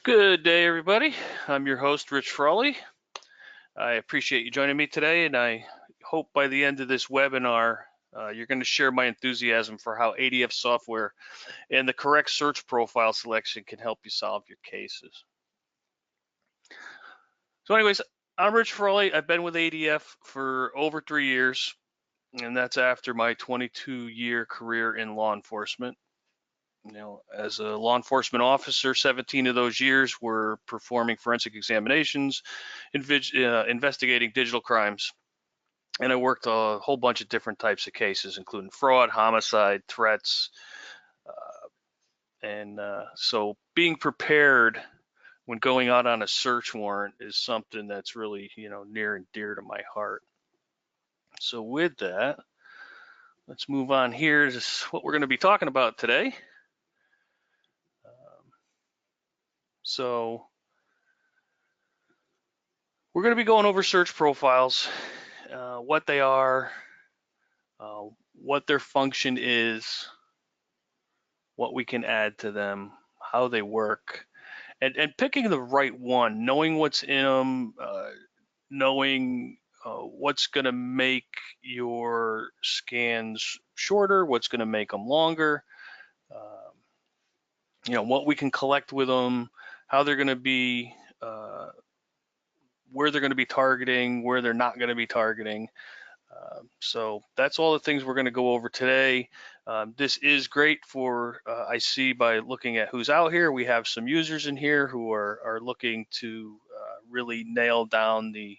Good day, everybody. I'm your host, Rich Frawley. I appreciate you joining me today, and I hope by the end of this webinar, you're going to share my enthusiasm for how ADF software and the correct search profile selection can help you solve your cases. So anyways, I'm Rich Frawley. I've been with ADF for over 3 years, and that's after my 22-year career in law enforcement. As a law enforcement officer, 17 of those years were performing forensic examinations, investigating digital crimes. And I worked a whole bunch of different types of cases, including fraud, homicide, threats. So being prepared when going out on a search warrant is something that's really, near and dear to my heart. So with that, let's move on here to what we're going to be talking about today. So we're going to be going over search profiles, what they are, what their function is, what we can add to them, how they work, and picking the right one, knowing what's in them, knowing what's going to make your scans shorter, what's going to make them longer, what we can collect with them, how they're going to be, where they're going to be targeting, where they're not going to be targeting. So that's all the things we're going to go over today. This is great for, I see by looking at who's out here, we have some users in here who are looking to really nail down the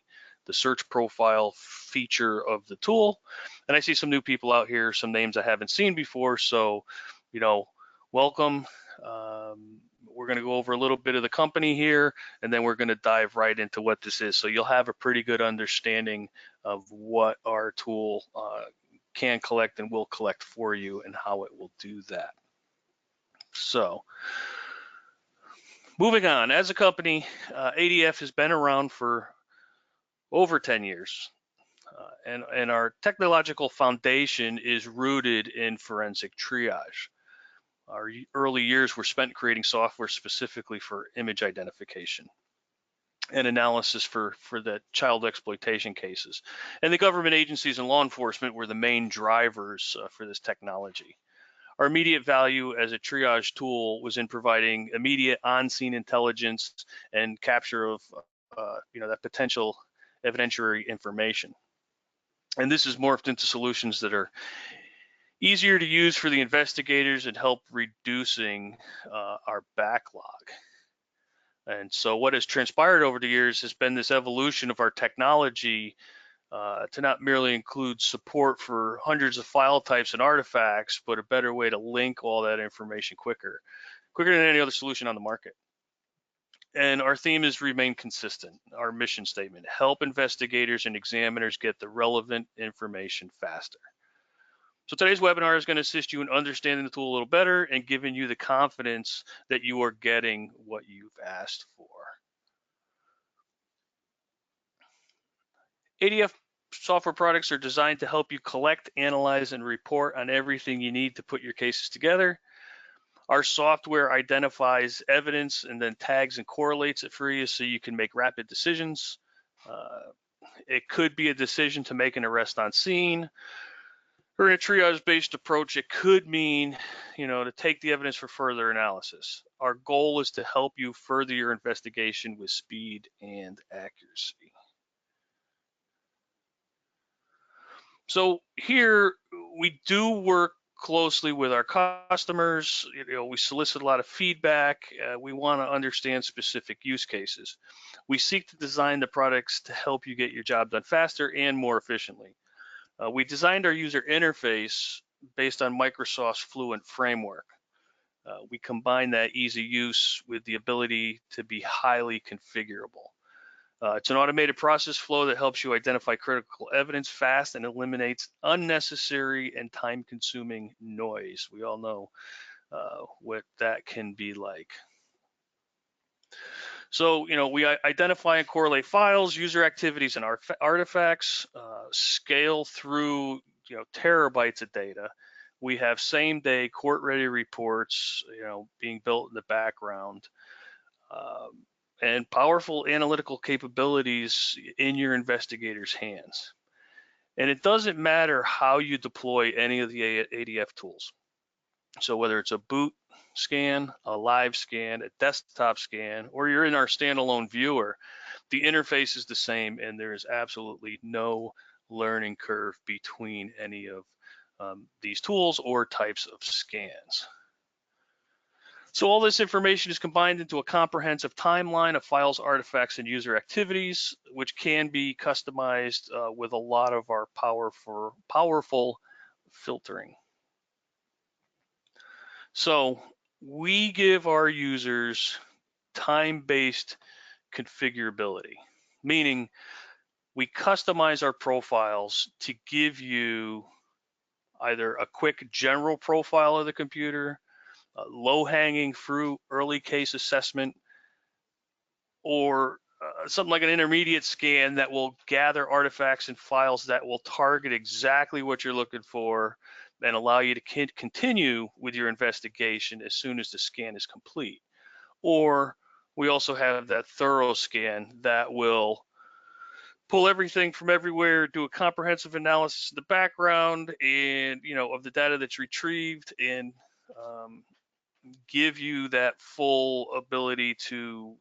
search profile feature of the tool. And I see some new people out here, some names I haven't seen before. So, welcome. We're going to go over a little bit of the company here, and then we're going to dive right into what this is. So you'll have a pretty good understanding of what our tool can collect and will collect for you and how it will do that. So moving on, as a company, ADF has been around for over 10 years. And our technological foundation is rooted in forensic triage. Our early years were spent creating software specifically for image identification and analysis for the child exploitation cases. And the government agencies and law enforcement were the main drivers for this technology. Our immediate value as a triage tool was in providing immediate on-scene intelligence and capture of that potential evidentiary information. And this is morphed into solutions that are easier to use for the investigators and help reducing our backlog. And so what has transpired over the years has been this evolution of our technology to not merely include support for hundreds of file types and artifacts, but a better way to link all that information quicker than any other solution on the market. And our theme has remained consistent. Our mission statement: help investigators and examiners get the relevant information faster. So today's webinar is going to assist you in understanding the tool a little better and giving you the confidence that you are getting what you've asked for. ADF software products are designed to help you collect, analyze, and report on everything you need to put your cases together. Our software identifies evidence and then tags and correlates it for you so you can make rapid decisions. It could be a decision to make an arrest on scene, or in a triage-based approach, it could mean, to take the evidence for further analysis. Our goal is to help you further your investigation with speed and accuracy. So here, we do work closely with our customers. We solicit a lot of feedback. We want to understand specific use cases. We seek to design the products to help you get your job done faster and more efficiently. We designed our user interface based on Microsoft's Fluent framework. We combine that easy use with the ability to be highly configurable. It's an automated process flow that helps you identify critical evidence fast and eliminates unnecessary and time-consuming noise. We all know what that can be like. So, we identify and correlate files, user activities, and artifacts, scale through, terabytes of data. We have same-day court-ready reports, being built in the background. and powerful analytical capabilities in your investigator's hands. And it doesn't matter how you deploy any of the ADF tools. So whether it's a boot scan, a live scan, a desktop scan, or you're in our standalone viewer, the interface is the same, and there is absolutely no learning curve between any of these tools or types of scans. So all this information is combined into a comprehensive timeline of files, artifacts, and user activities, which can be customized with a lot of our powerful filtering. So we give our users time-based configurability, meaning we customize our profiles to give you either a quick general profile of the computer, low-hanging fruit, early case assessment, or something like an intermediate scan that will gather artifacts and files that will target exactly what you're looking for and allow you to continue with your investigation as soon as the scan is complete. Or we also have that thorough scan that will pull everything from everywhere, do a comprehensive analysis of the background and of the data that's retrieved, and give you that full ability to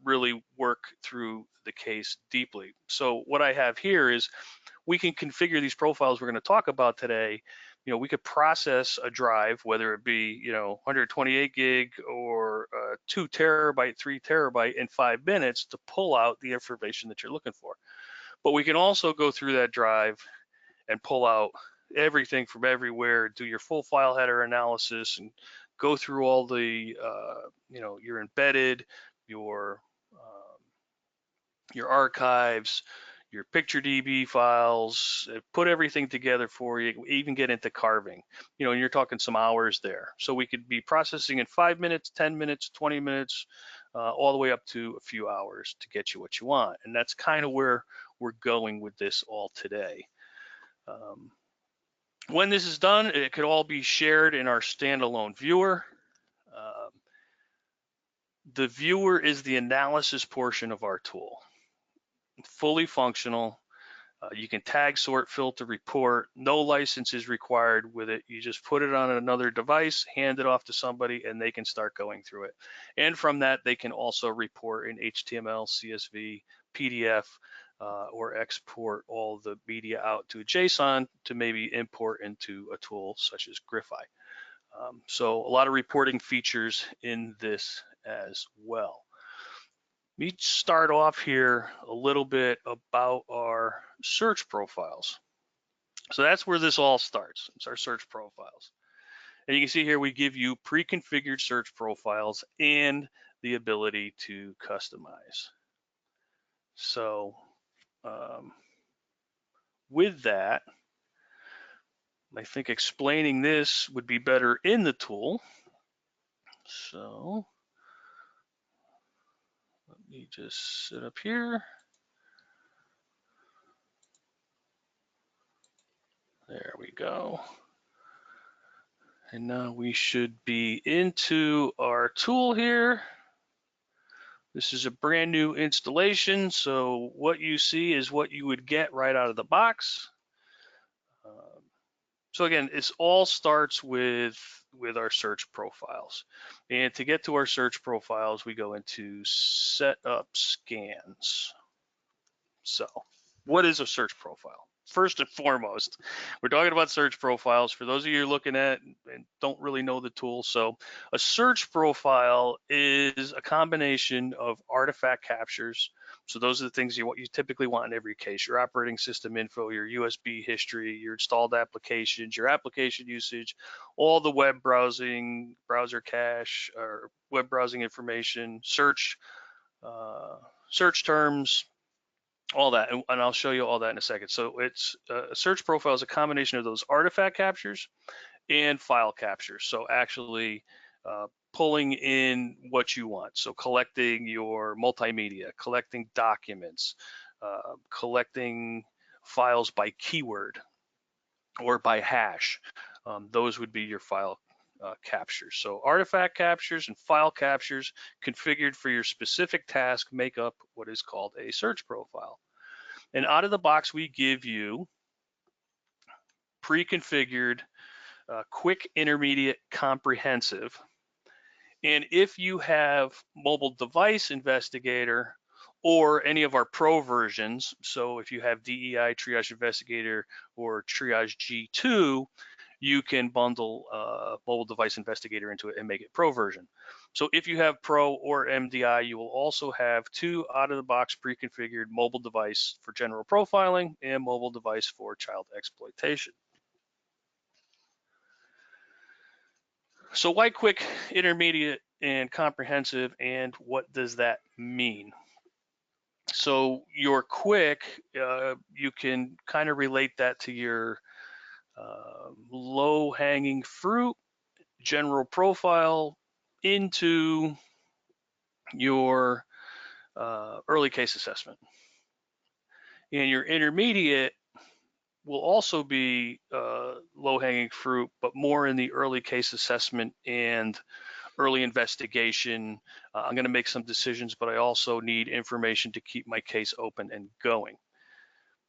really work through the case deeply. So what I have here is we can configure these profiles we're going to talk about today. We could process a drive, whether it be 128 gig or 2 terabyte, 3 terabyte in 5 minutes to pull out the information that you're looking for. But we can also go through that drive and pull out everything from everywhere, do your full file header analysis, and go through all the your embedded, your archives, your PictureDB files, put everything together for you, even get into carving, and you're talking some hours there. So we could be processing in 5 minutes, 10 minutes, 20 minutes, all the way up to a few hours to get you what you want. And that's kind of where we're going with this all today. When this is done, it could all be shared in our standalone viewer. The viewer is the analysis portion of our tool. Fully functional. You can tag, sort, filter, report. No license is required with it. You just put it on another device, hand it off to somebody, and they can start going through it. And from that, they can also report in HTML, CSV, PDF, or export all the media out to JSON to maybe import into a tool such as Griffi. So a lot of reporting features in this as well. Let me start off here a little bit about our search profiles. So that's where this all starts. It's our search profiles. And you can see here we give you pre-configured search profiles and the ability to customize. So with that, I think explaining this would be better in the tool. So let me just sit up here. There we go. And now we should be into our tool here. This is a brand new installation, so what you see is what you would get right out of the box. So again, it all starts with our search profiles. And to get to our search profiles, we go into set up scans. So what is a search profile? First and foremost, we're talking about search profiles for those of you looking at and don't really know the tool. So a search profile is a combination of artifact captures. So those are the things you typically want in every case: your operating system info, your USB history, your installed applications, your application usage, all the web browsing, browser cache, or web browsing information, search terms, all that, and I'll show you all that in a second. So it's a search profile is a combination of those artifact captures and file captures. So actually pulling in what you want. So collecting your multimedia, collecting documents, collecting files by keyword or by hash. Those would be your file captures. So artifact captures and file captures configured for your specific task make up what is called a search profile. And out of the box, we give you pre-configured, quick, intermediate, comprehensive. And if you have mobile device investigator or any of our pro versions, so if you have DEI triage investigator or triage G2, you can bundle mobile device investigator into it and make it pro version. So if you have pro or MDI, you will also have 2 out-of-the-box pre-configured mobile device for general profiling and mobile device for child exploitation. So why quick, intermediate, and comprehensive, and what does that mean? So your quick, you can kind of relate that to your low-hanging fruit, general profile into your early case assessment. And your intermediate will also be low-hanging fruit, but more in the early case assessment and early investigation. I'm going to make some decisions, but I also need information to keep my case open and going.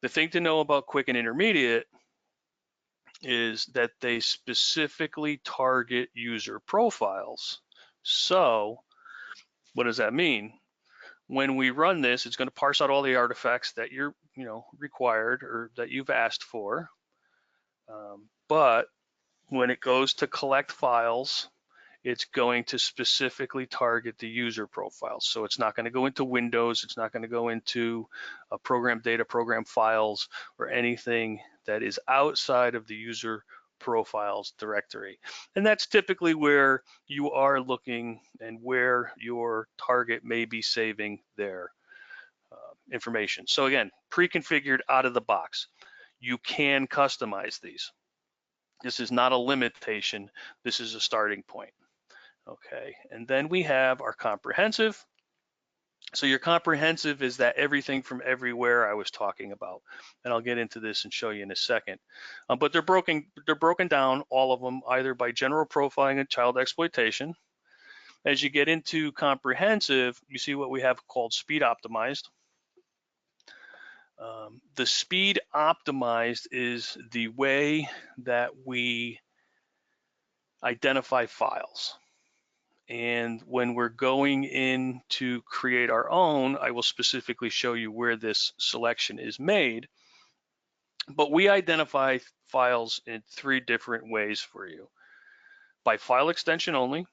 The thing to know about quick and intermediate is that they specifically target user profiles. So what does that mean? When we run this, it's going to parse out all the artifacts that you're required or that you've asked for. But when it goes to collect files, it's going to specifically target the user profiles. So it's not going to go into Windows, it's not going to go into program data, program files, or anything that is outside of the user profiles directory. And that's typically where you are looking and where your target may be saving their information. So again, pre-configured out of the box. You can customize these. This is not a limitation, this is a starting point. Okay, and then we have our comprehensive. So your comprehensive is that everything from everywhere I was talking about, and I'll get into this and show you in a second. But they're broken down, all of them, either by general profiling and child exploitation. As you get into comprehensive, you see what we have called speed optimized. The speed optimized is the way that we identify files. And when we're going in to create our own, I will specifically show you where this selection is made. But we identify files in 3 different ways for you. By file extension only.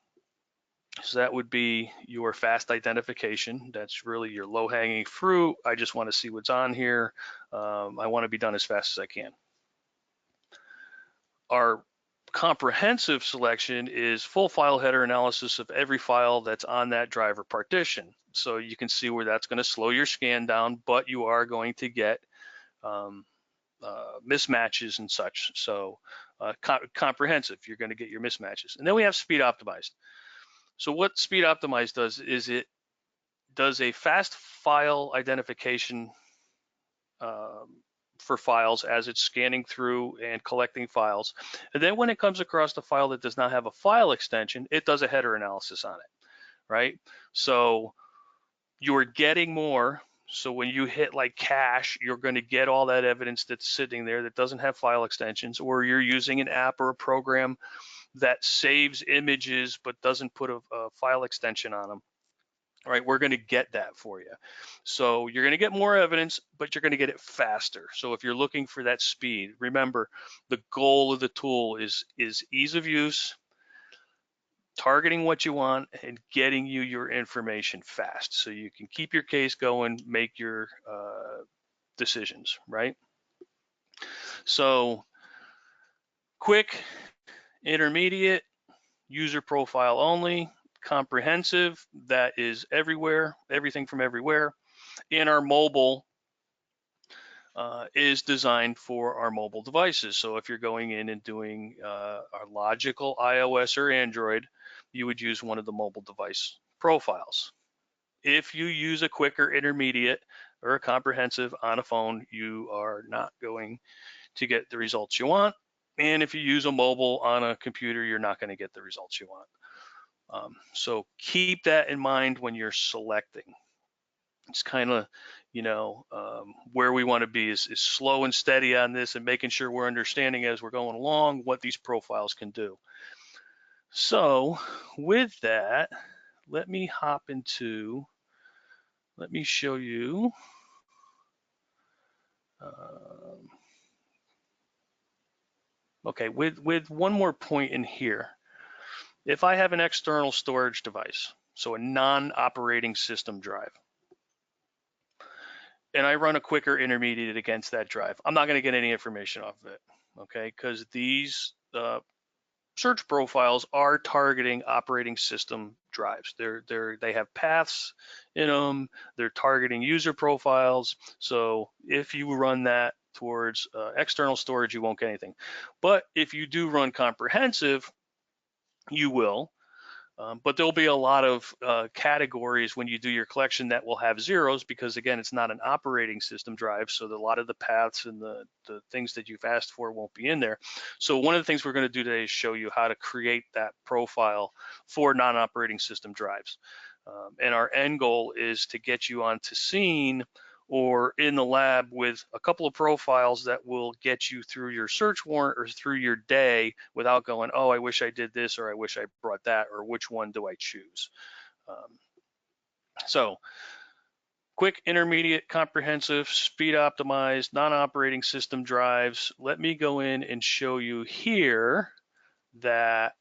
So that would be your fast identification. That's really your low-hanging fruit. I just want to see what's on here. I want to be done as fast as I can. Our comprehensive selection is full file header analysis of every file that's on that driver partition. So you can see where that's going to slow your scan down, but you are going to get mismatches and such. So comprehensive, you're going to get your mismatches. And then we have speed optimized. So what speed optimized does is it does a fast file identification for files as it's scanning through and collecting files. And then when it comes across the file that does not have a file extension, it does a header analysis on it, right? So you're getting more. So when you hit like cache, you're going to get all that evidence that's sitting there that doesn't have file extensions, or you're using an app or a program that saves images but doesn't put a file extension on them. All right, we're going to get that for you. So you're going to get more evidence, but you're going to get it faster. So if you're looking for that speed, remember the goal of the tool is ease of use, targeting what you want, and getting you your information fast so you can keep your case going, make your decisions, right? So quick, intermediate, user profile only, comprehensive, that is everywhere, everything from everywhere. And our mobile is designed for our mobile devices. So if you're going in and doing our logical iOS or Android, you would use one of the mobile device profiles. If you use a quicker intermediate or a comprehensive on a phone, you are not going to get the results you want. And if you use a mobile on a computer, you're not going to get the results you want. So keep that in mind when you're selecting. It's kind of, where we want to be is slow and steady on this and making sure we're understanding as we're going along what these profiles can do. So with that, let me show you. Okay, with one more point in here. If I have an external storage device, so a non-operating system drive, and I run a quick or intermediate against that drive, I'm not going to get any information off of it, okay? Because these search profiles are targeting operating system drives. They have paths in them. They're targeting user profiles. So if you run that towards external storage, you won't get anything. But if you do run comprehensive, you will. But there'll be a lot of categories when you do your collection that will have zeros because, again, it's not an operating system drive, so a lot of the paths and the things that you've asked for won't be in there. So one of the things we're going to do today is show you how to create that profile for non-operating system drives. And our end goal is to get you onto scene or in the lab with a couple of profiles that will get you through your search warrant or through your day without going, oh, I wish I did this, or I wish I brought that, or which one do I choose? So quick, intermediate, comprehensive, speed optimized, non-operating system drives. Let me go in and show you here that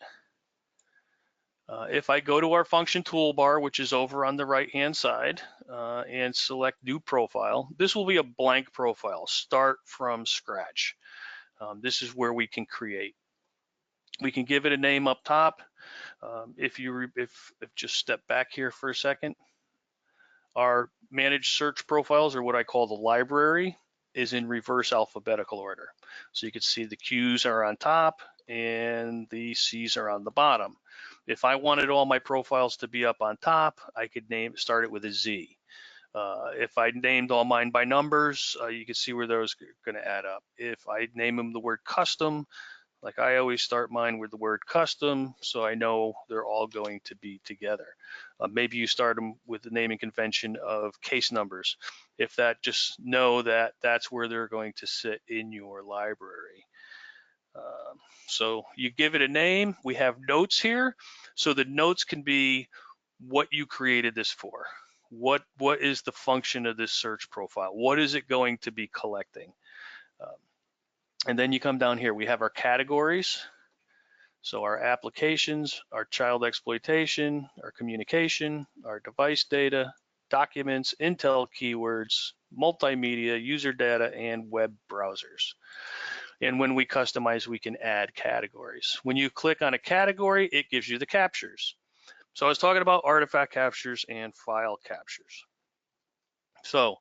if I go to our function toolbar, which is over on the right-hand side, and select new profile, this will be a blank profile, start from scratch. This is where we can create. We can give it a name up top. If just step back here for a second, our managed search profiles, or what I call the library, is in reverse alphabetical order. So you can see the Q's are on top and the C's are on the bottom. If I wanted all my profiles to be up on top, I could start it with a Z. If I named all mine by numbers, you can see where those are going to add up. If I name them the word custom, like I always start mine with the word custom, so I know they're all going to be together. Maybe you start them with the naming convention of case numbers. If that, just know that that's where they're going to sit in your library. So you give it a name. We have notes here. So the notes can be what you created this for. What is the function of this search profile? What is it going to be collecting? And then you come down here, we have our categories. So our applications, our child exploitation, our communication, our device data, documents, intel keywords, multimedia, user data, and web browsers. And when we customize, we can add categories. When you click on a category, it gives you the captures. So I was talking about artifact captures and file captures. So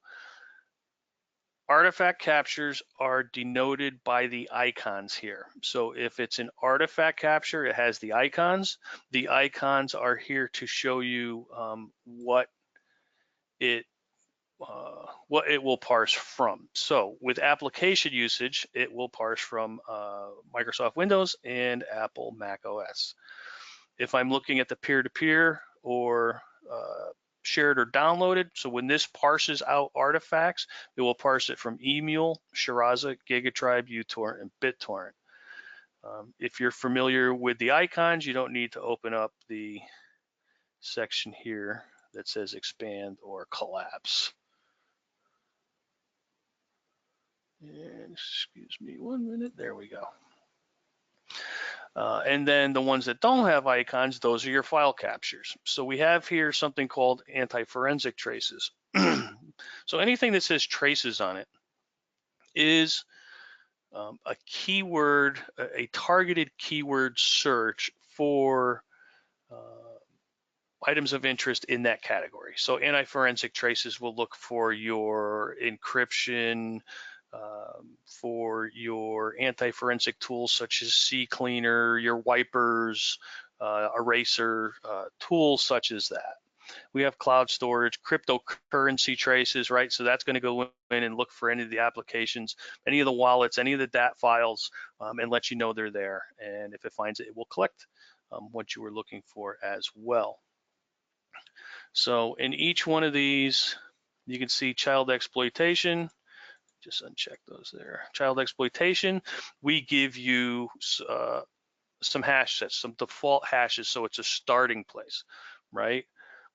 artifact captures are denoted by the icons here. So if it's an artifact capture, it has the icons. The icons are here to show you what it will parse from. So with application usage, it will parse from Microsoft Windows and Apple Mac OS. If I'm looking at the peer-to-peer or shared or downloaded, so when this parses out artifacts, it will parse it from eMule, Shiraza, GigaTribe, uTorrent, and BitTorrent. If you're familiar with the icons, you don't need to open up the section here that says expand or collapse. And excuse me 1 minute, there we go. And then the ones that don't have icons, those are your file captures. So we have here something called anti-forensic traces. So anything that says traces on it is a keyword, a targeted keyword search for items of interest in that category. So anti-forensic traces will look for your encryption, for your anti-forensic tools such as CCleaner, your wipers, eraser, tools such as that. We have cloud storage, cryptocurrency traces, right? So that's going to go in and look for any of the applications, any of the wallets, any of the DAT files, and let you know they're there. And if it finds it, it will collect what you were looking for as well. So in each one of these, you can see child exploitation. Just uncheck those there. Child exploitation, we give you some hash sets, some default hashes, so it's a starting place, right?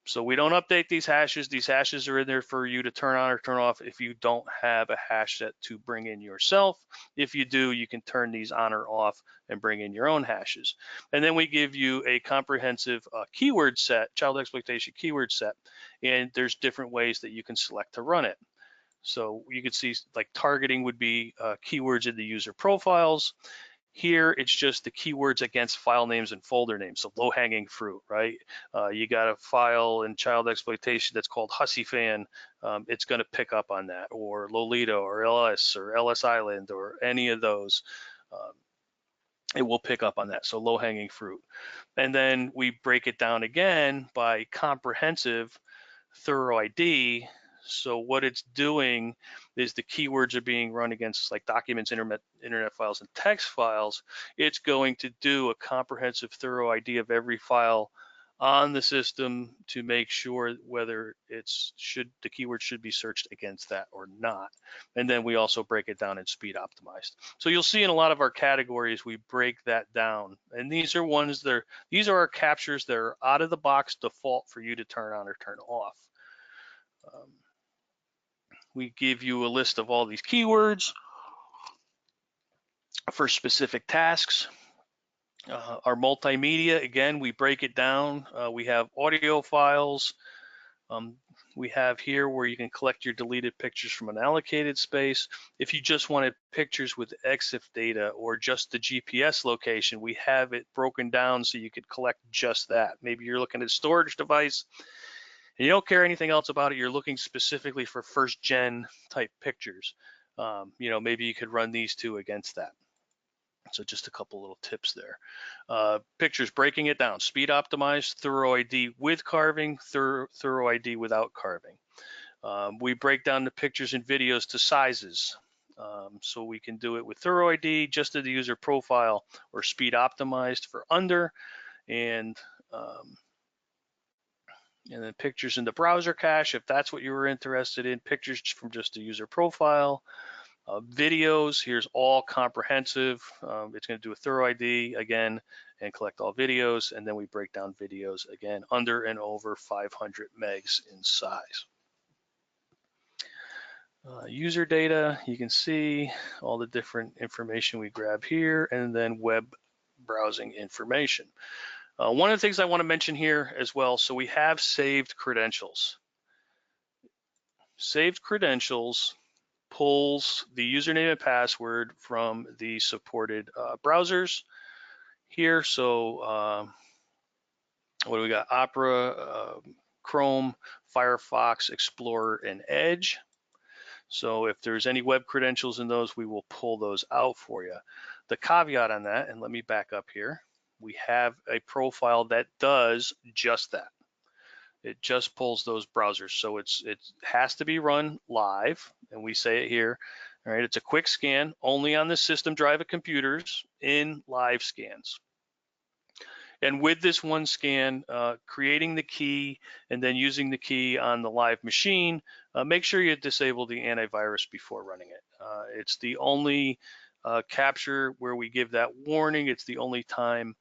So we don't update these hashes. These hashes are in there for you to turn on or turn off if you don't have a hash set to bring in yourself. If you do, you can turn these on or off and bring in your own hashes. And then we give you a comprehensive keyword set, child exploitation keyword set, and there's different ways that you can select to run it. So you can see like targeting would be keywords in the user profiles. Here, it's just the keywords against file names and folder names, so low-hanging fruit, right? You got a file in child exploitation that's called Hussy Fan. It's going to pick up on that, or Lolita, or LS, or LS Island, or any of those. It will pick up on that, so low-hanging fruit. And then we break it down again by comprehensive thorough ID. So what it's doing is the keywords are being run against like documents, internet files, and text files. It's going to do a comprehensive thorough ID of every file on the system to make sure whether the keyword should be searched against that or not. And then we also break it down in speed optimized. So you'll see in a lot of our categories, we break that down. And these are these are our captures that are out of the box default for you to turn on or turn off. We give you a list of all these keywords for specific tasks. Our multimedia, again, we break it down. We have audio files. We have here where you can collect your deleted pictures from an allocated space. If you just wanted pictures with EXIF data or just the GPS location, we have it broken down so you could collect just that. Maybe you're looking at a storage device and you don't care anything else about it. You're looking specifically for first gen type pictures. Maybe you could run these two against that. So just a couple little tips there. Pictures, breaking it down, speed optimized, thorough ID with carving, thorough ID without carving. We break down the pictures and videos to sizes. So we can do it with thorough ID, just to the user profile, or speed optimized for under, and then pictures in the browser cache, if that's what you were interested in, pictures from just the user profile. Videos, here's all comprehensive. It's going to do a thorough ID again and collect all videos, and then we break down videos again under and over 500 megs in size. User data, you can see all the different information we grab here, and then web browsing information. One of the things I want to mention here as well, so we have saved credentials. Saved credentials pulls the username and password from the supported browsers here. So what do we got? Opera, Chrome, Firefox, Explorer, and Edge. So if there's any web credentials in those, we will pull those out for you. The caveat on that, and let me back up here, we have a profile that does just that. It just pulls those browsers. So it has to be run live, and we say it here. All right, it's a quick scan only on the system drive of computers in live scans. And with this one scan, creating the key and then using the key on the live machine, make sure you disable the antivirus before running it. It's the only capture where we give that warning. It's the only time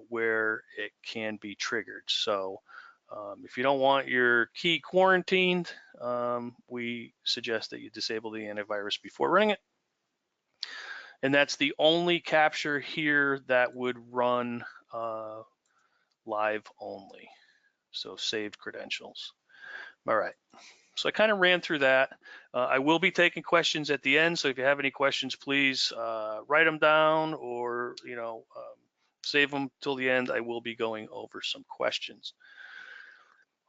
where it can be triggered. So if you don't want your key quarantined, we suggest that you disable the antivirus before running it. And that's the only capture here that would run live only. So saved credentials. All right. So I kind of ran through that. I will be taking questions at the end. So if you have any questions, please write them down or, save them till the end. I will be going over some questions.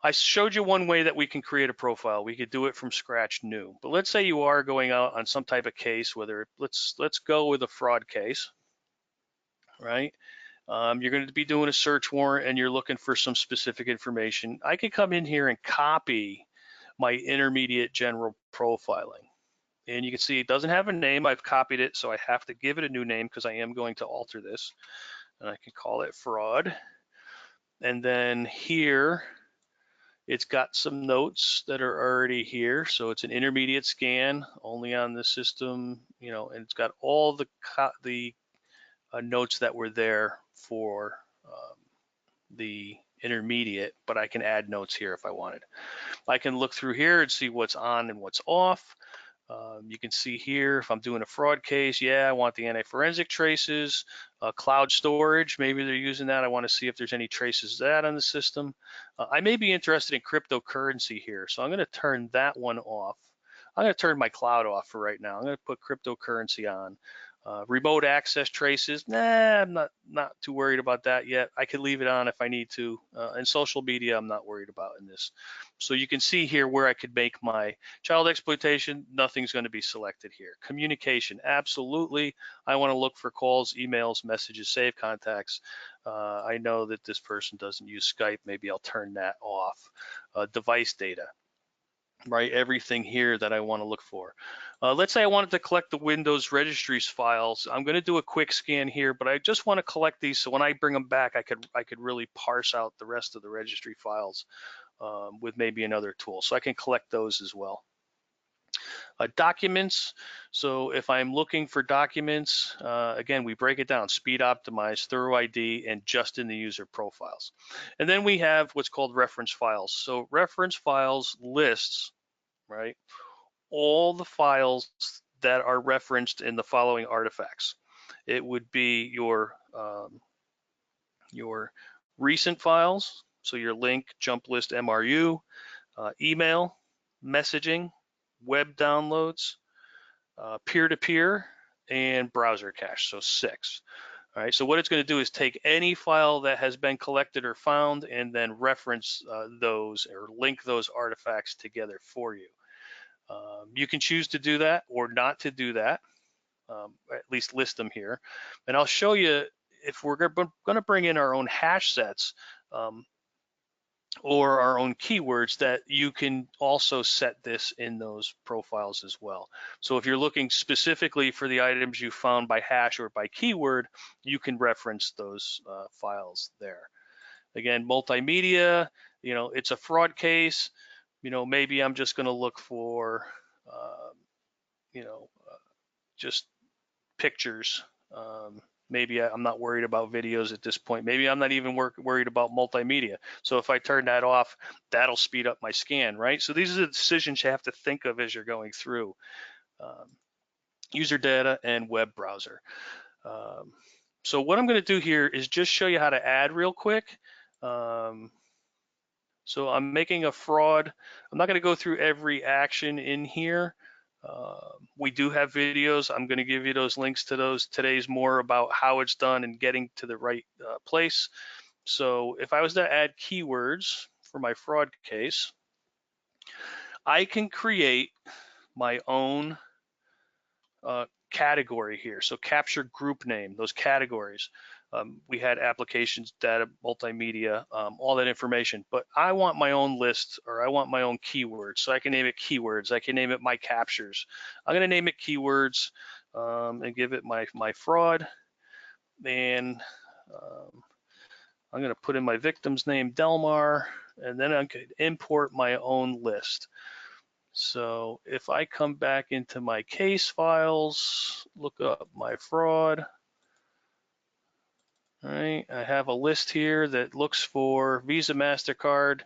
I showed you one way that we can create a profile. We could do it from scratch new. But let's say you are going out on some type of case, whether let's go with a fraud case, right? You're going to be doing a search warrant and you're looking for some specific information. I can come in here and copy my intermediate general profiling. And you can see it doesn't have a name. I've copied it, so I have to give it a new name because I am going to alter this. And I can call it fraud. And then here, it's got some notes that are already here. So it's an intermediate scan only on the system, and it's got all the notes that were there for the intermediate, but I can add notes here if I wanted. I can look through here and see what's on and what's off. You can see here if I'm doing a fraud case, yeah, I want the anti-forensic traces, cloud storage, maybe they're using that. I want to see if there's any traces of that on the system. I may be interested in cryptocurrency here, so I'm going to turn that one off. I'm going to turn my cloud off for right now. I'm going to put cryptocurrency on. Remote access traces, nah, I'm not too worried about that yet. I could leave it on if I need to. And social media, I'm not worried about in this. So you can see here where I could make my child exploitation, nothing's going to be selected here. Communication, absolutely. I want to look for calls, emails, messages, save contacts. I know that this person doesn't use Skype. Maybe I'll turn that off. Device data. Right, everything here that I want to look for. Let's say I wanted to collect the Windows registries files. I'm going to do a quick scan here, but I just want to collect these so when I bring them back, I could really parse out the rest of the registry files with maybe another tool. So I can collect those as well. Documents. So if I'm looking for documents, again, we break it down: speed optimized, thorough ID, and just in the user profiles. And then we have what's called reference files. So reference files lists, right, all the files that are referenced in the following artifacts. It would be your recent files, so your link, jump list, MRU, email, messaging, web downloads, peer-to-peer, and browser cache, so 6. All right, so what it's going to do is take any file that has been collected or found and then reference those or link those artifacts together for you. You can choose to do that or not to do that, at least list them here. And I'll show you if we're going to bring in our own hash sets or our own keywords, that you can also set this in those profiles as well. So if you're looking specifically for the items you found by hash or by keyword, you can reference those files there. Again, multimedia, it's a fraud case. Maybe I'm just going to look for, just pictures. Maybe I'm not worried about videos at this point. Maybe I'm not even worried about multimedia. So if I turn that off, that'll speed up my scan, right? So these are the decisions you have to think of as you're going through user data and web browser. So what I'm going to do here is just show you how to add real quick. So I'm making a fraud. I'm not going to go through every action in here. We do have videos. I'm going to give you those links to those. Today's more about how it's done and getting to the right place. So if I was to add keywords for my fraud case, I can create my own category here. So capture group name, those categories. We had applications, data, multimedia, all that information, but I want my own list, or I want my own keywords. So I can name it keywords. I can name it my captures. I'm going to name it keywords and give it my fraud. And I'm going to put in my victim's name, Delmar, and then I could import my own list. So if I come back into my case files, look up my fraud. All right, I have a list here that looks for Visa, MasterCard.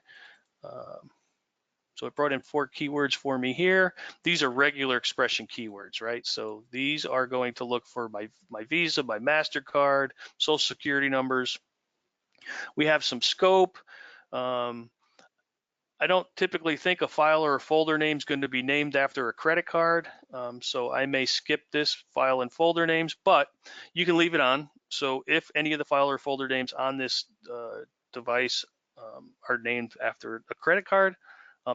So it brought in 4 keywords for me here. These are regular expression keywords, right? So these are going to look for my Visa, my MasterCard, social security numbers. We have some scope. I don't typically think a file or a folder name is going to be named after a credit card, so I may skip this file and folder names, but you can leave it on. So if any of the file or folder names on this device are named after a credit card,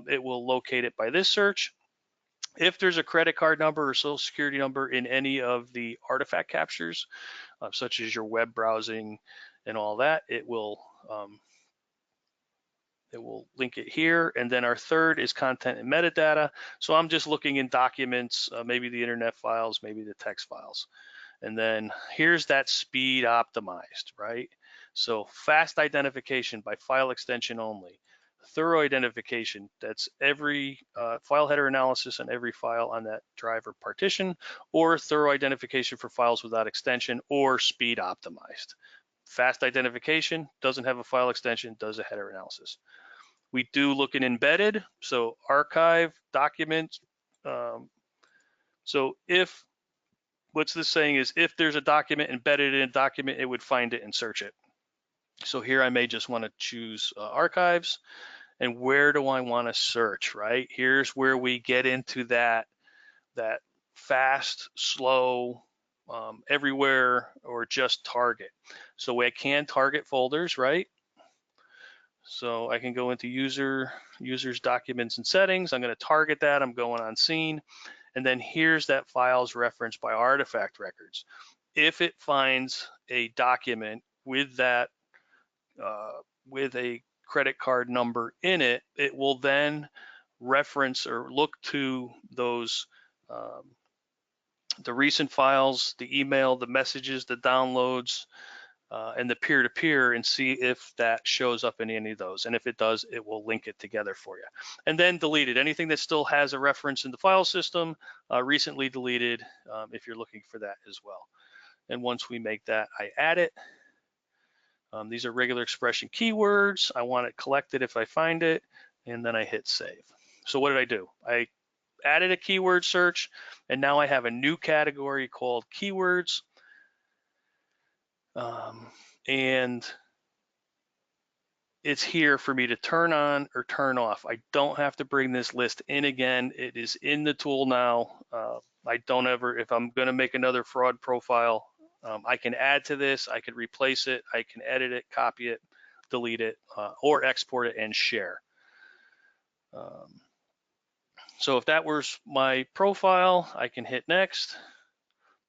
it will locate it by this search. If there's a credit card number or social security number in any of the artifact captures, such as your web browsing and all that, it will link it here. And then our third is content and metadata. So I'm just looking in documents, maybe the internet files, maybe the text files. And then here's that speed optimized, right? So fast identification by file extension only. Thorough identification, that's every file header analysis on every file on that drive or partition, or thorough identification for files without extension, or speed optimized. Fast identification, doesn't have a file extension, does a header analysis. We do look in embedded, so archive, document. So if, what's this saying is if there's a document embedded in a document, it would find it and search it. So here I may just want to choose archives. And where do I want to search, right? Here's where we get into that fast, slow, everywhere, or just target. So I can target folders, right? So I can go into users, documents, and settings. I'm going to target that. I'm going on scene. And then here's that file's referenced by artifact records. If it finds a document with that, with a credit card number in it, it will then reference or look to those, the recent files, the email, the messages, the downloads, and the peer-to-peer and see if that shows up in any of those. And if it does, it will link it together for you. And then delete it. Anything that still has a reference in the file system, recently deleted, if you're looking for that as well. And once we make that, I add it. These are regular expression keywords. I want it collected if I find it, and then I hit save. So what did I do? I added a keyword search, and now I have a new category called keywords. And it's here for me to turn on or turn off. I don't have to bring this list in again. It is in the tool now. I don't ever, if I'm going to make another fraud profile, I can add to this, I can replace it, I can edit it, copy it, delete it, or export it and share. So if that was my profile, I can hit next.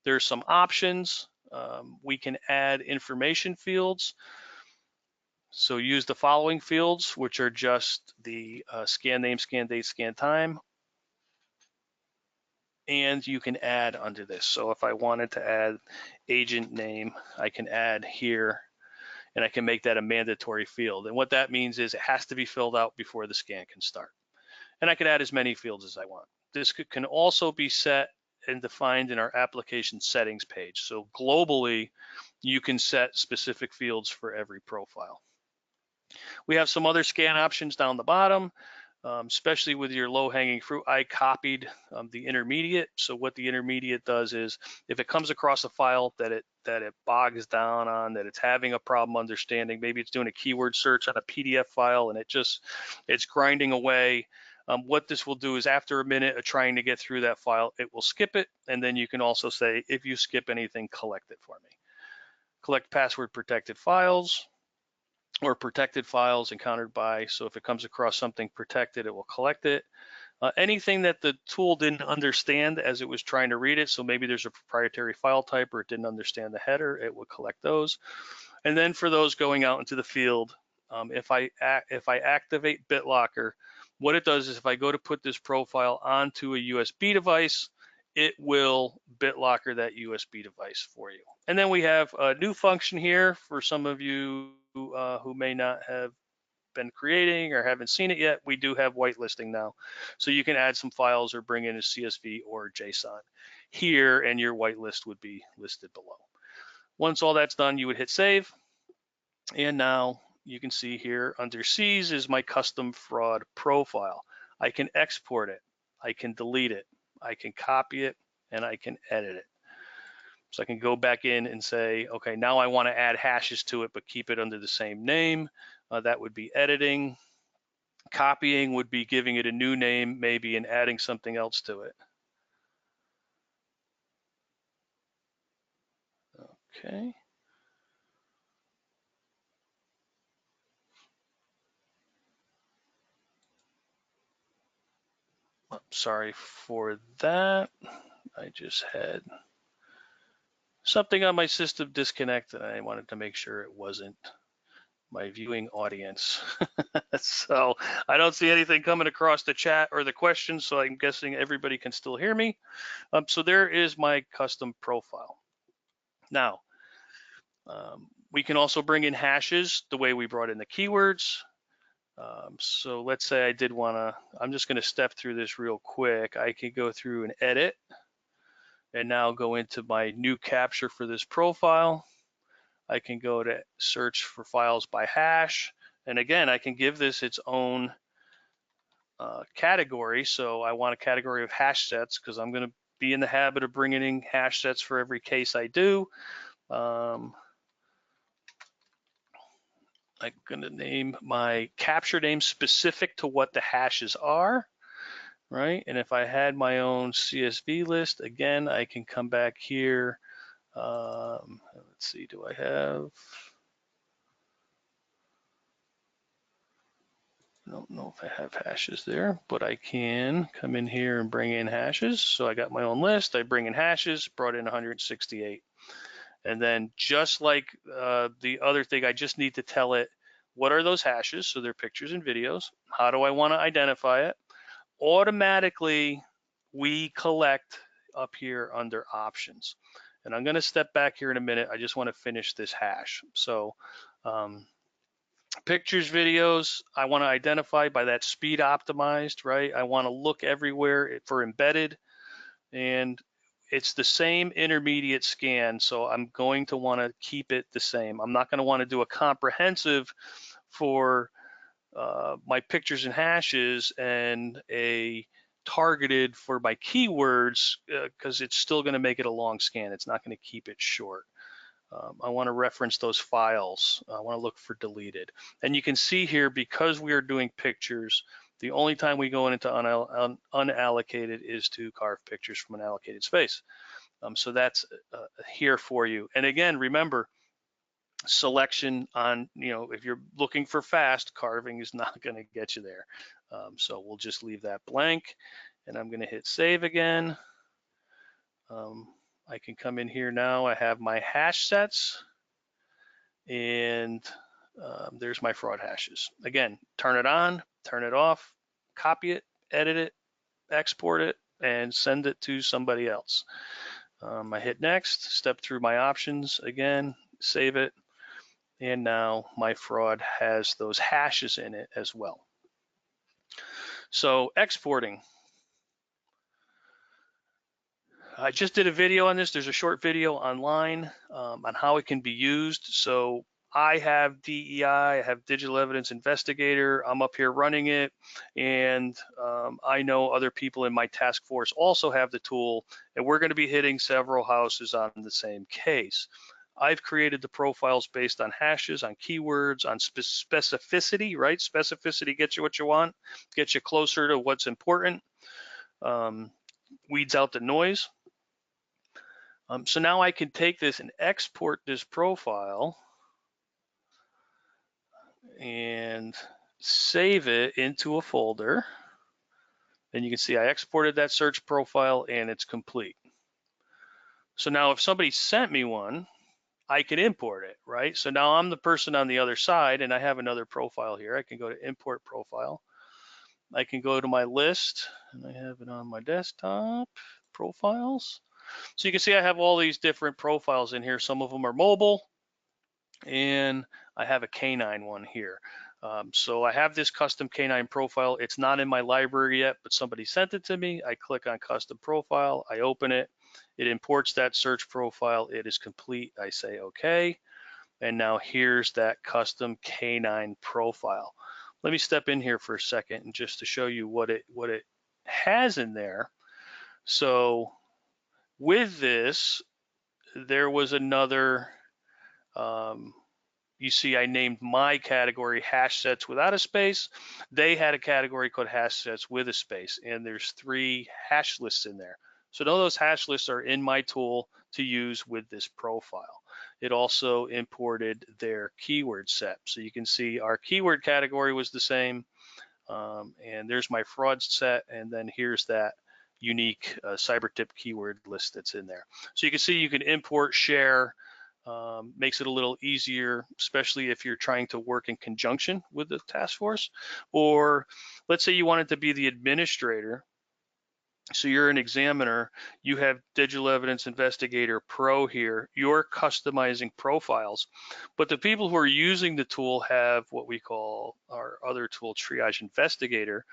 There's some options. We can add information fields. So use the following fields, which are just the scan name, scan date, scan time. And you can add under this. So if I wanted to add agent name, I can add here, and I can make that a mandatory field. And what that means is it has to be filled out before the scan can start. And I can add as many fields as I want. This can also be set and defined in our application settings page. So globally, you can set specific fields for every profile. We have some other scan options down the bottom. Especially with your low-hanging fruit, I copied the intermediate. So what the intermediate does is, if it comes across a file that it bogs down on, that it's having a problem understanding, maybe it's doing a keyword search on a PDF file and it's grinding away. What this will do is, after a minute of trying to get through that file, it will skip it, and then you can also say, if you skip anything, collect it for me. Collect password protected files, or protected files encountered by. So if it comes across something protected, it will collect it. Anything that the tool didn't understand as it was trying to read it, so maybe there's a proprietary file type or it didn't understand the header, it will collect those. And then for those going out into the field, if I activate BitLocker, what it does is, if I go to put this profile onto a USB device, it will BitLocker that USB device for you. And then we have a new function here for some of you who may not have been creating or haven't seen it yet. We do have whitelisting now. So you can add some files or bring in a CSV or JSON here, and your whitelist would be listed below. Once all that's done, you would hit save. And now you can see here under C's is my custom fraud profile. I can export it, I can delete it, I can copy it, and I can edit it. So I can go back in and say, okay, now I want to add hashes to it, but keep it under the same name. That would be editing. Copying would be giving it a new name, maybe, and adding something else to it. Okay. sorry for that. I just had something on my system disconnect, and I wanted to make sure it wasn't my viewing audience. So I don't see anything coming across the chat or the questions, so I'm guessing everybody can still hear me. So there is my custom profile. Now, we can also bring in hashes the way we brought in the keywords. So let's say I did want to, I'm just going to step through this real quick. I can go through and edit and now go into my new capture for this profile. I can go to search for files by hash. And again, I can give this its own category. So I want a category of hash sets because I'm going to be in the habit of bringing in hash sets for every case I do. I'm going to name my capture name specific to what the hashes are, right? And if I had my own CSV list, again, I can come back here. Let's see, do I have? I don't know if I have hashes there, but I can come in here and bring in hashes. So I got my own list. I bring in hashes, brought in 168. And then just like the other thing, I just need to tell it, what are those hashes? So they're pictures and videos. How do I want to identify it? Automatically, we collect up here under options. And I'm going to step back here in a minute. I just want to finish this hash. So pictures, videos, I want to identify by that speed optimized, right? I want to look everywhere for embedded, and it's the same intermediate scan, so I'm going to want to keep it the same. I'm not going to want to do a comprehensive for my pictures and hashes and a targeted for my keywords because it's still going to make it a long scan. It's not going to keep it short. I want to reference those files. I want to look for deleted. And you can see here, because we are doing pictures, the only time we go into unallocated is to carve pictures from an allocated space. So that's here for you. And again, remember, selection on, if you're looking for fast, carving is not going to get you there. So we'll just leave that blank. And I'm going to hit save again. I can come in here now. I have my hash sets, and there's my fraud hashes. Again, turn it on, turn it off, copy it, edit it, export it, and send it to somebody else. I hit next, step through my options again, save it, and now my fraud has those hashes in it as well. So exporting. I just did a video on this. There's a short video online on how it can be used. So I have DEI, I have Digital Evidence Investigator. I'm up here running it, and I know other people in my task force also have the tool, and we're going to be hitting several houses on the same case. I've created the profiles based on hashes, on keywords, on specificity, right? Specificity gets you what you want, gets you closer to what's important, weeds out the noise. So now I can take this and export this profile and save it into a folder. And you can see I exported that search profile and it's complete. So now if somebody sent me one, I can import it, right? So now I'm the person on the other side and I have another profile here. I can go to import profile. I can go to my list and I have it on my desktop, profiles. So you can see I have all these different profiles in here. Some of them are mobile, and I have a canine one here. So I have this custom canine profile. It's not in my library yet, but somebody sent it to me. I click on custom profile, I open it, it imports that search profile, it is complete, I say okay, and now here's that custom canine profile. Let me step in here for a second and just to show you what it has in there. So with this, there was another, you see I named my category hash sets without a space. They had a category called hash sets with a space, and there's 3 hash lists in there. So none of those hash lists are in my tool to use with this profile. It also imported their keyword set. So you can see our keyword category was the same. And there's my fraud set, and then here's that unique cyber tip keyword list that's in there. So you can see you can import, share, makes it a little easier, especially if you're trying to work in conjunction with the task force. Or let's say you wanted to be the administrator. So you're an examiner, you have Digital Evidence Investigator Pro here, you're customizing profiles, but the people who are using the tool have what we call our other tool, Triage Investigator,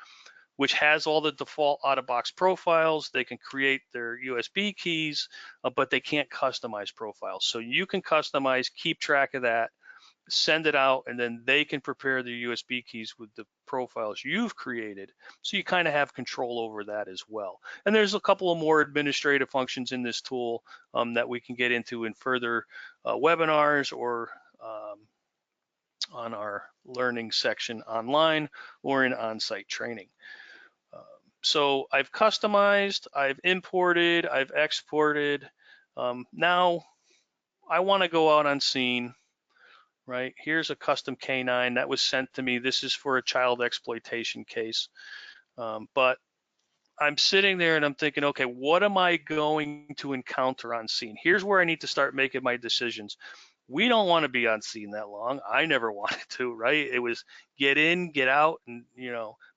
which has all the default out-of-box profiles. They can create their USB keys, but they can't customize profiles. So you can customize, keep track of that, send it out, and then they can prepare the USB keys with the profiles you've created. So you kind of have control over that as well. And there's a couple of more administrative functions in this tool that we can get into in further webinars or on our learning section online or in on-site training. So I've customized, I've imported, I've exported. Now I want to go out on scene. Right, here's a custom K9 that was sent to me. This is for a child exploitation case. But I'm sitting there and I'm thinking, okay, what am I going to encounter on scene? Here's where I need to start making my decisions. We don't want to be on scene that long. I never wanted to, right? It was get in, get out, and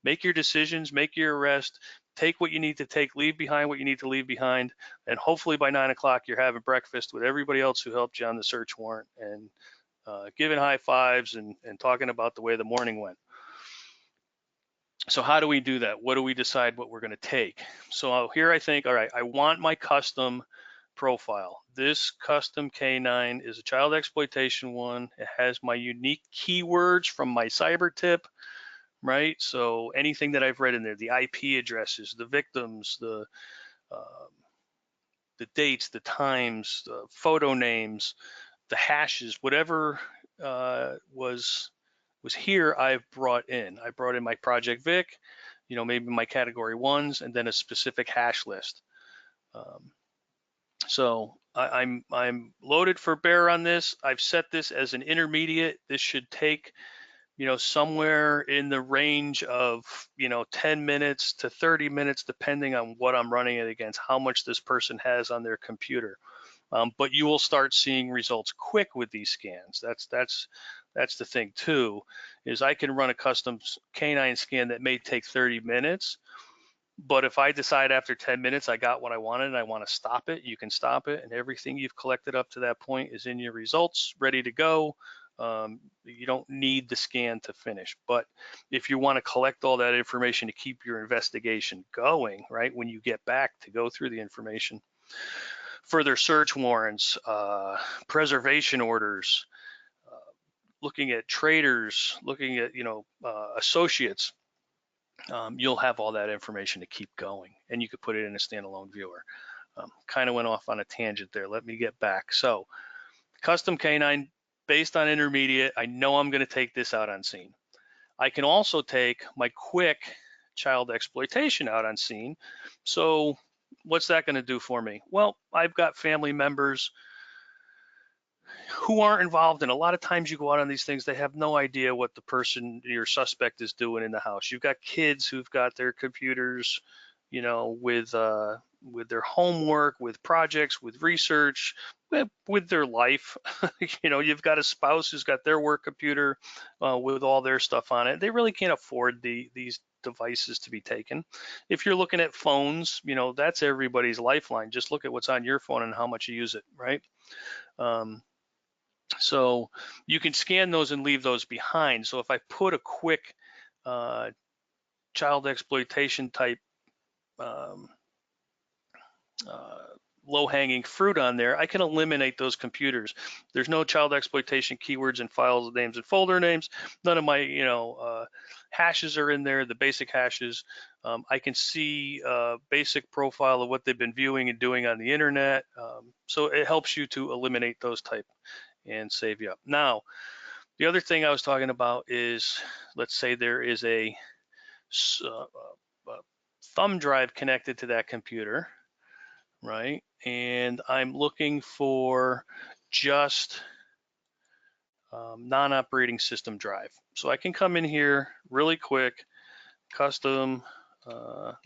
make your decisions, make your arrest, take what you need to take, leave behind what you need to leave behind, and hopefully by 9 o'clock you're having breakfast with everybody else who helped you on the search warrant and giving high fives and talking about the way the morning went. So how do we do that? What do we decide what we're going to take? So here I think, all right, I want my custom profile. This custom K9 is a child exploitation one. It has my unique keywords from my cyber tip, right? So anything that I've read in there, the IP addresses, the victims, the dates, the times, the photo names, the hashes, whatever was here, I've brought in. I brought in my Project Vic, maybe my category ones, and then a specific hash list. So I'm loaded for bear on this. I've set this as an intermediate. This should take, somewhere in the range of, 10 minutes to 30 minutes, depending on what I'm running it against, how much this person has on their computer. But you will start seeing results quick with these scans. That's the thing too, is I can run a custom K9 scan that may take 30 minutes, but if I decide after 10 minutes I got what I wanted and I want to stop it, you can stop it, and everything you've collected up to that point is in your results, ready to go. You don't need the scan to finish, but if you want to collect all that information to keep your investigation going, right, when you get back to go through the information, further search warrants, preservation orders, looking at traders, looking at associates, you'll have all that information to keep going, and you could put it in a standalone viewer. Kind of went off on a tangent there. Let me get back. So custom K9 based on intermediate, I know I'm going to take this out on scene. I can also take my quick child exploitation out on scene. So what's that going to do for me? Well, I've got family members who aren't involved, and a lot of times you go out on these things, they have no idea what the person, your suspect, is doing in the house. You've got kids who've got their computers, with their homework, with projects, with research, with their life. You've got a spouse who's got their work computer with all their stuff on it. They really can't afford these devices to be taken. If you're looking at phones, that's everybody's lifeline. Just look at what's on your phone and how much you use it, right? So you can scan those and leave those behind. So if I put a quick child exploitation type low-hanging fruit on there, I can eliminate those computers. There's no child exploitation keywords and files names and folder names. None of my hashes are in there, the basic hashes. I can see a basic profile of what they've been viewing and doing on the internet. So it helps you to eliminate those type and save you up. Now, the other thing I was talking about is, let's say there is a thumb drive connected to that computer, right? And I'm looking for just non-operating system drive. So I can come in here really quick, custom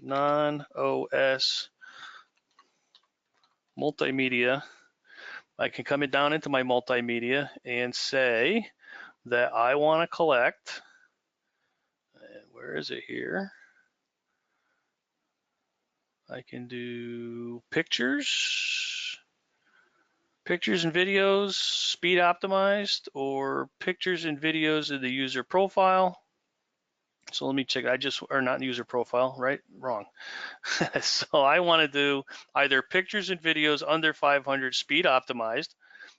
non-OS multimedia. I can come down into my multimedia and say that I want to collect, and where is it here? I can do pictures and videos, speed optimized, or pictures and videos of the user profile. So let me check, or not user profile, right? Wrong. So I want to do either pictures and videos under 500 speed optimized.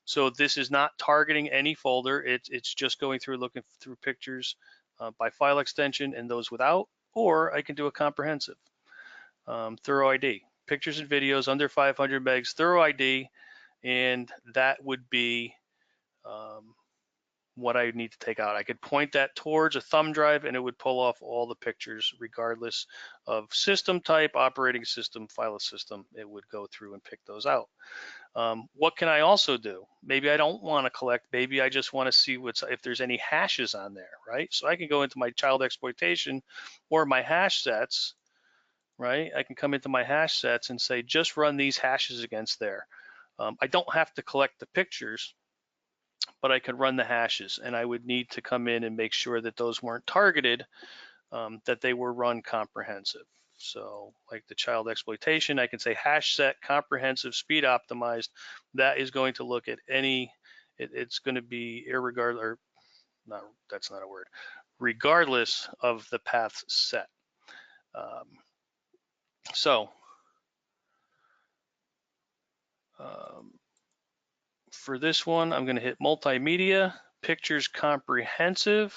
So this is not targeting any folder. It's just going through, looking through pictures by file extension and those without, or I can do a comprehensive. Thorough ID, pictures and videos under 500 megs, thorough ID, and that would be what I need to take out. I could point that towards a thumb drive and it would pull off all the pictures regardless of system type, operating system, file system. It would go through and pick those out. What can I also do? Maybe I don't want to collect. Maybe I just want to see if there's any hashes on there, right? So I can go into my child exploitation or my hash sets, right? I can come into my hash sets and say, just run these hashes against there. I don't have to collect the pictures, but I could run the hashes, and I would need to come in and make sure that those weren't targeted, that they were run comprehensive. So like the child exploitation, I can say hash set comprehensive speed optimized. That is going to look at any, it's going to be irregardless, or not, that's not a word, regardless of the path set. For this one, I'm going to hit multimedia, pictures comprehensive,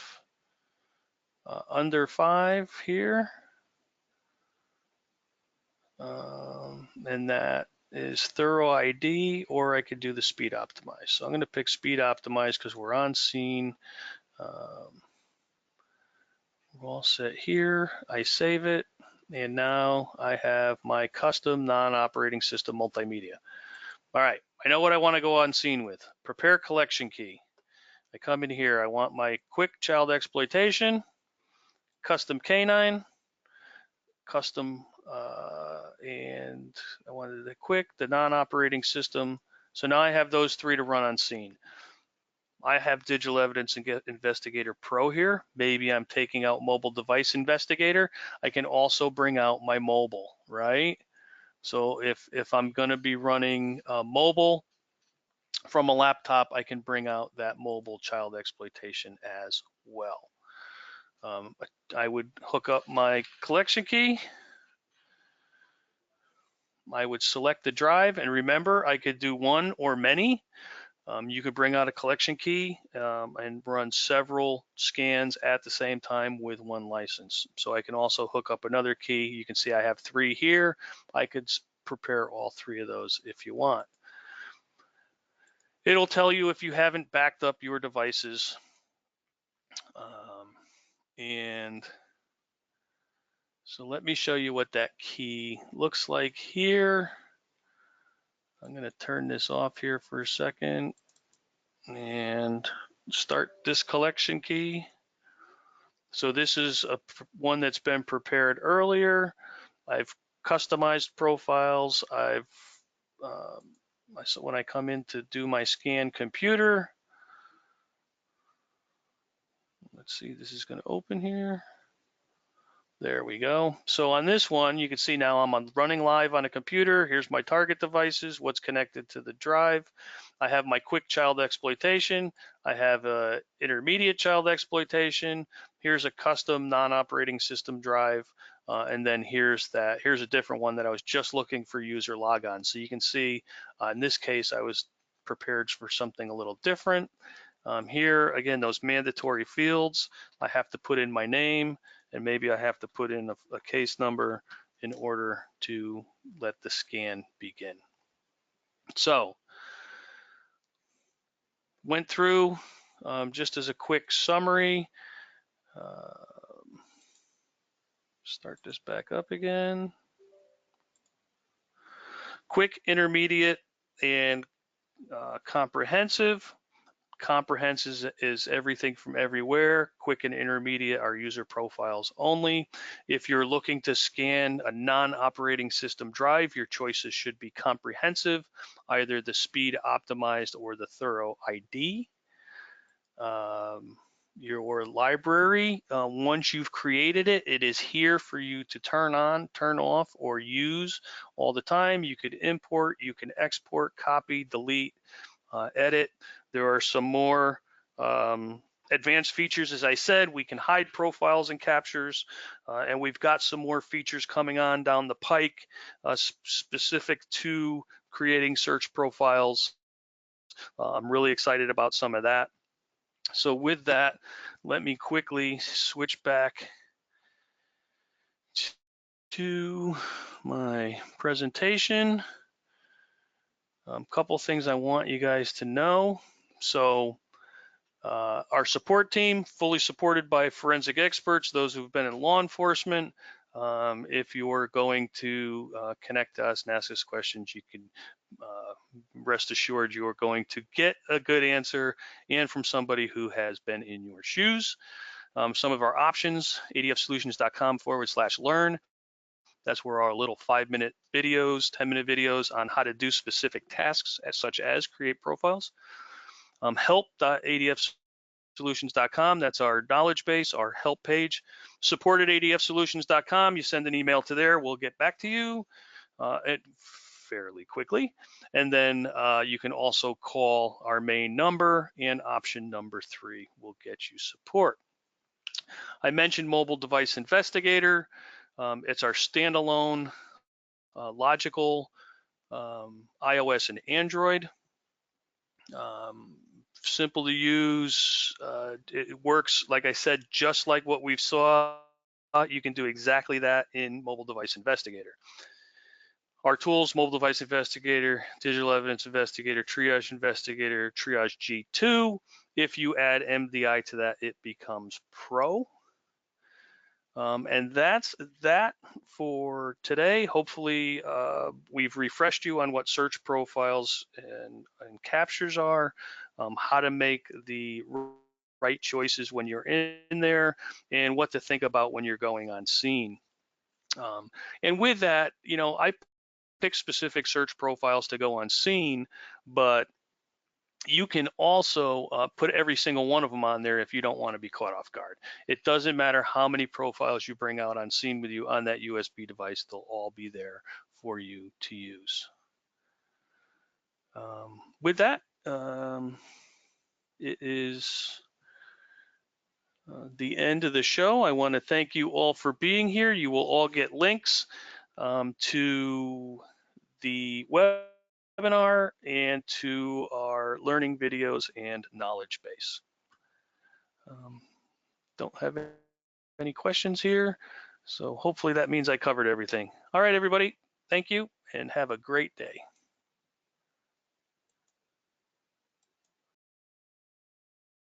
under 5 here. And that is thorough ID, or I could do the speed optimize. So I'm going to pick speed optimize because we're on scene. We're all set here. I save it, and now I have my custom non-operating system multimedia. All right, I know what I want to go on scene with. Prepare collection key. I come in here, I want my quick child exploitation, custom canine, custom, and I wanted the quick, the non-operating system. So now I have those 3 to run on scene. I have Digital Evidence Investigator Pro here. Maybe I'm taking out Mobile Device Investigator. I can also bring out my mobile, right? So if I'm going to be running mobile from a laptop, I can bring out that mobile child exploitation as well. I would hook up my collection key. I would select the drive, and remember, I could do one or many. You could bring out a collection key and run several scans at the same time with one license. So I can also hook up another key. You can see I have 3 here. I could prepare all 3 of those if you want. It'll tell you if you haven't backed up your devices. And so let me show you what that key looks like here. I'm going to turn this off here for a second and start this collection key. So this is one that's been prepared earlier. I've customized profiles. So when I come in to do my scan computer, let's see, this is going to open here. There we go. So on this one, you can see now I'm running live on a computer. Here's my target devices, what's connected to the drive. I have my quick child exploitation. I have a intermediate child exploitation. Here's a custom non-operating system drive. And then here's a different one that I was just looking for user logon. So you can see in this case, I was prepared for something a little different. Here, again, those mandatory fields, I have to put in my name, and maybe I have to put in a case number in order to let the scan begin. So, went through just as a quick summary. Start this back up again. Quick, intermediate, and comprehensive. Comprehensive is everything from everywhere. Quick and intermediate are user profiles only. If you're looking to scan a non-operating system drive, your choices should be comprehensive, either the speed optimized or the thorough ID. Your library, once you've created it, it is here for you to turn on, turn off, or use all the time. You could import, you can export, copy, delete, edit. There are some more advanced features. As I said, we can hide profiles and captures, and we've got some more features coming on down the pike specific to creating search profiles. I'm really excited about some of that. So with that, let me quickly switch back to my presentation. Couple things I want you guys to know. So our support team, fully supported by forensic experts, those who've been in law enforcement. If you're going to connect to us and ask us questions, you can rest assured you are going to get a good answer and from somebody who has been in your shoes. Some of our options, adfsolutions.com/learn. That's where our little 5-minute videos, 10-minute videos on how to do specific tasks, such as create profiles. Help.adfsolutions.com, that's our knowledge base, our help page. Support@adfsolutions.com, you send an email to there, we'll get back to you fairly quickly. And then you can also call our main number, and option number 3 will get you support. I mentioned Mobile Device Investigator. It's our standalone logical iOS and Android. Simple to use. It works, like I said, just like what we've saw. You can do exactly that in Mobile Device Investigator. Our tools: Mobile Device Investigator, Digital Evidence Investigator, Triage Investigator, Triage G2. If you add MDI to that, it becomes Pro. And that's that for today. Hopefully we've refreshed you on what search profiles and captures are, how to make the right choices when you're in there, and what to think about when you're going on scene. And with that, you know, I pick specific search profiles to go on scene, but you can also put every single one of them on there if you don't want to be caught off guard. It doesn't matter how many profiles you bring out on scene with you on that USB device, they'll all be there for you to use. With that, it is the end of the show. I want to thank you all for being here. You will all get links to the webinar and to our learning videos and knowledge base. Don't have any questions here, so hopefully that means I covered everything. All right, everybody, thank you and have a great day.